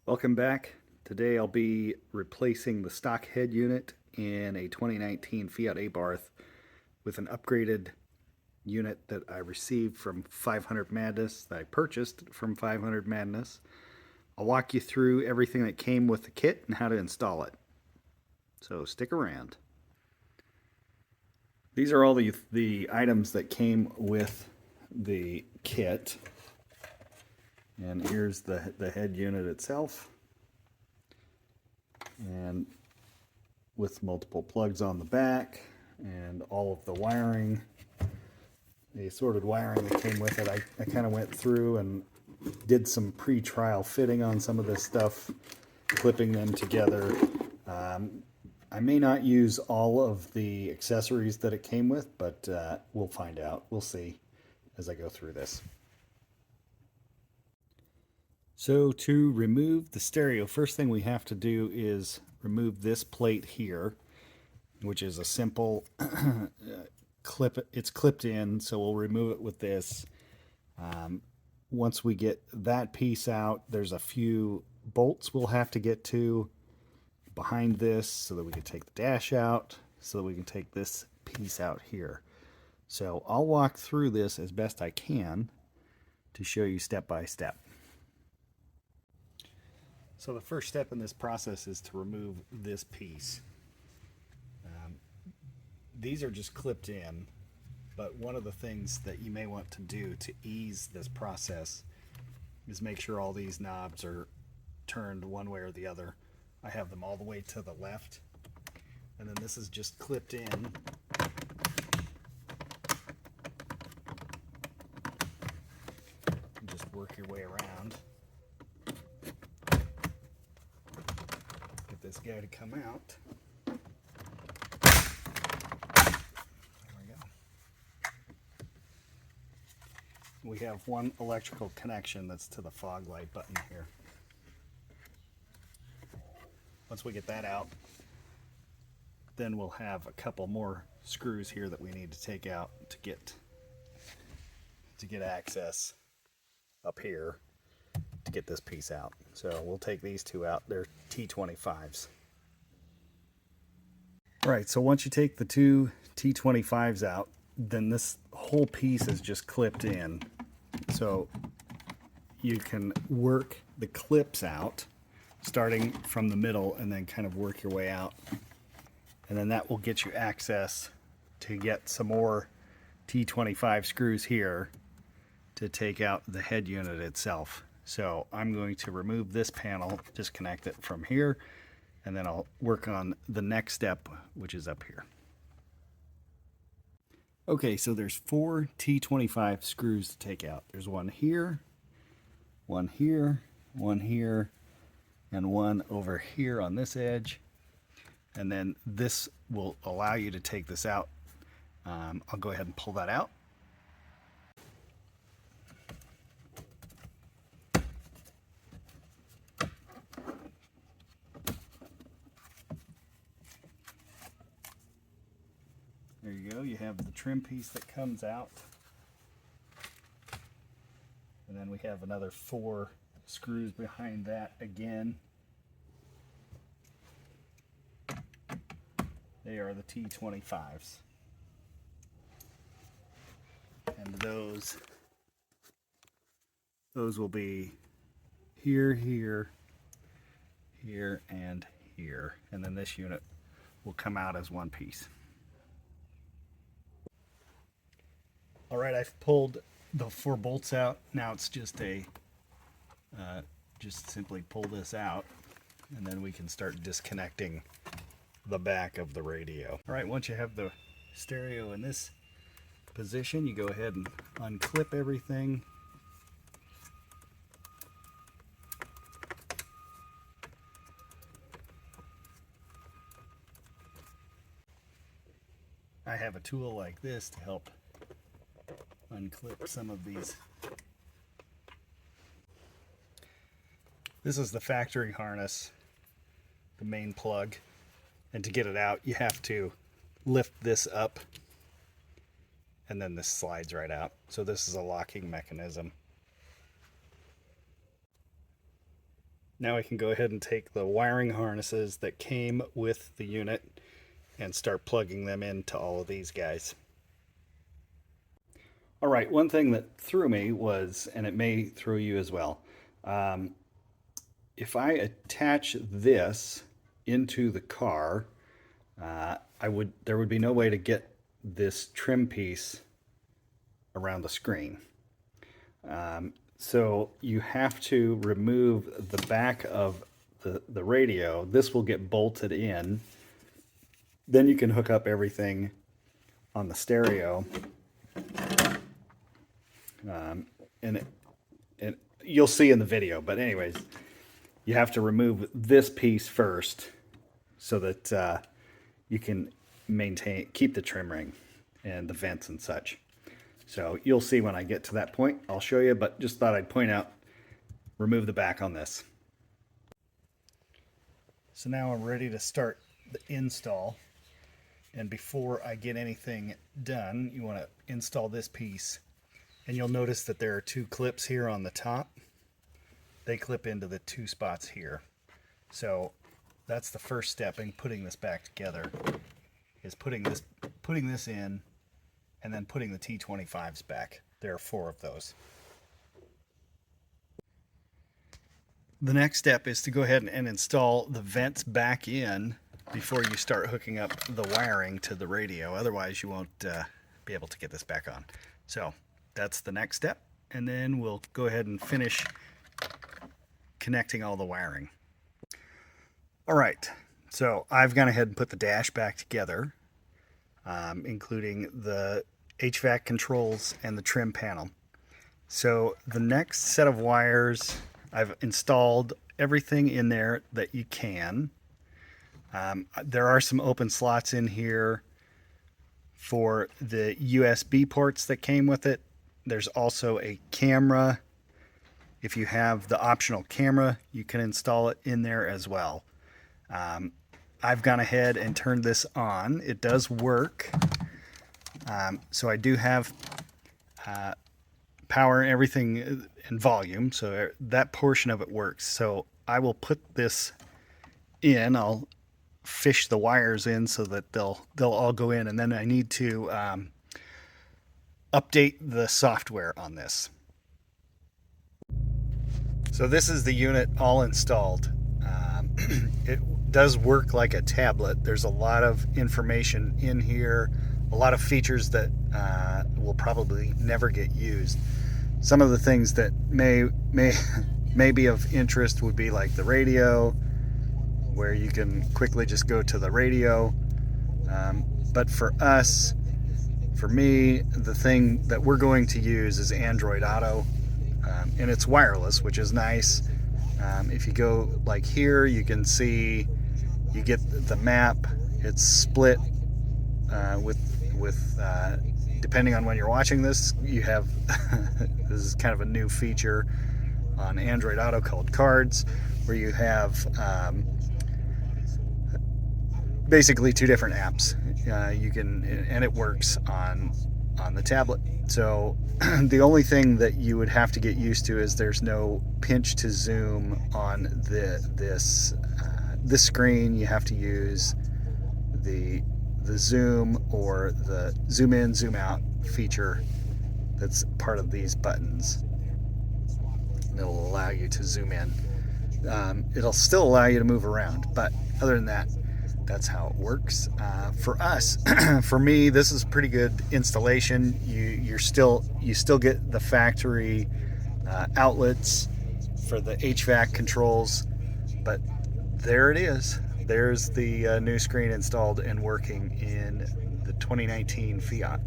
Welcome back. Today I'll be replacing the stock head unit in a 2019 Fiat Abarth with an upgraded unit that I received from 500 Madness, that I purchased from 500 Madness. I'll walk you through everything that came with the kit and how to install it. So stick around. These are all the items that came with the kit. And here's the head unit itself. And with multiple plugs on the back and all of the wiring, the assorted wiring that came with it. I kind of went through and did some pre-trial fitting on some of this stuff, clipping them together. I may not use all of the accessories that it came with, but we'll find out. We'll see as I go through this. So to remove the stereo, first thing we have to do is remove this plate here, which is a simple clip. It's clipped in, so we'll remove it with this. Once we get that piece out, there's a few bolts we'll have to get to behind this so that we can take the dash out, so that we can take this piece out here. So I'll walk through this as best I can to show you step by step. So the first step in this process is to remove this piece. These are just clipped in, but one of the things that you may want to do to ease this process is make sure all these knobs are turned one way or the other. I have them all the way to the left, and then this is just clipped in. And just work your way around. Get this guy to come out. We have one electrical connection that's to the fog light button here. Once we get that out, then we'll have a couple more screws here that we need to take out to get access up here to get this piece out. So we'll take these two out. They're T25s. All right, so once you take the two T25s out, then this whole piece is just clipped in. So you can work the clips out starting from the middle and then kind of work your way out. And then that will get you access to get some more T25 screws here to take out the head unit itself. So I'm going to remove this panel, disconnect it from here, and then I'll work on the next step, which is up here. Okay, so there's 4 T25 screws to take out. There's one here, one here, one here, and one over here on this edge. And then this will allow you to take this out. I'll go ahead and pull that out. There you go, you have the trim piece that comes out. And then we have another 4 screws behind that again. They are the T25s. And those will be here, here, here, and here. And then this unit will come out as one piece. All right, I've pulled the 4 bolts out. Now it's just just simply pull this out, and then we can start disconnecting the back of the radio. All right, once you have the stereo in this position, you go ahead and unclip everything. I have a tool like this to help unclip some of these. This is the factory harness, the main plug, and to get it out you have to lift this up and then this slides right out. So this is a locking mechanism. Now I can go ahead and take the wiring harnesses that came with the unit and start plugging them into all of these guys. All right, one thing that threw me was, and it may throw you as well, if I attach this into the car, there would be no way to get this trim piece around the screen. So you have to remove the back of the radio. This will get bolted in. Then you can hook up everything on the stereo. And you'll see in the video, but anyways, you have to remove this piece first so that you can keep the trim ring and the vents and such. So you'll see when I get to that point. I'll show you, but just thought I'd point out, remove the back on this. So now I'm ready to start the install. And before I get anything done, you want to install this piece. And you'll notice that there are two clips here on the top. They clip into the two spots here. So that's the first step in putting this back together, is putting this in and then putting the T25s back. There are 4 of those. The next step is to go ahead and install the vents back in before you start hooking up the wiring to the radio. Otherwise you won't be able to get this back on. So that's the next step, and then we'll go ahead and finish connecting all the wiring. All right, so I've gone ahead and put the dash back together, including the HVAC controls and the trim panel. So the next set of wires, I've installed everything in there that you can. There are some open slots in here for the USB ports that came with it. There's also a camera. If you have the optional camera, you can install it in there as well. I've gone ahead and turned this on. It does work. So I do have power and everything and volume, so that portion of it works. So I will put this in. I'll fish the wires in so that they'll all go in, and then I need to update the software on this. So this is the unit all installed. It does work like a tablet. There's a lot of information in here, a lot of features that will probably never get used. Some of the things that may be of interest would be like the radio, where you can quickly just go to the radio. But for us, for me, the thing that we're going to use is Android Auto, and it's wireless, which is nice. If you go like here, you can see, you get the map. It's split with depending on when you're watching this, you have this is kind of a new feature on Android Auto called Cards, where you have basically 2 different apps. You can, and it works on the tablet. So the only thing that you would have to get used to is there's no pinch to zoom on this screen. You have to use the zoom or the zoom in, zoom out feature that's part of these buttons. It'll allow you to zoom in. It'll still allow you to move around, but other than that, that's how it works. For us, for me, this is pretty good installation. You still get the factory outlets for the HVAC controls, but there it is. There's the new screen installed and working in the 2019 Fiat.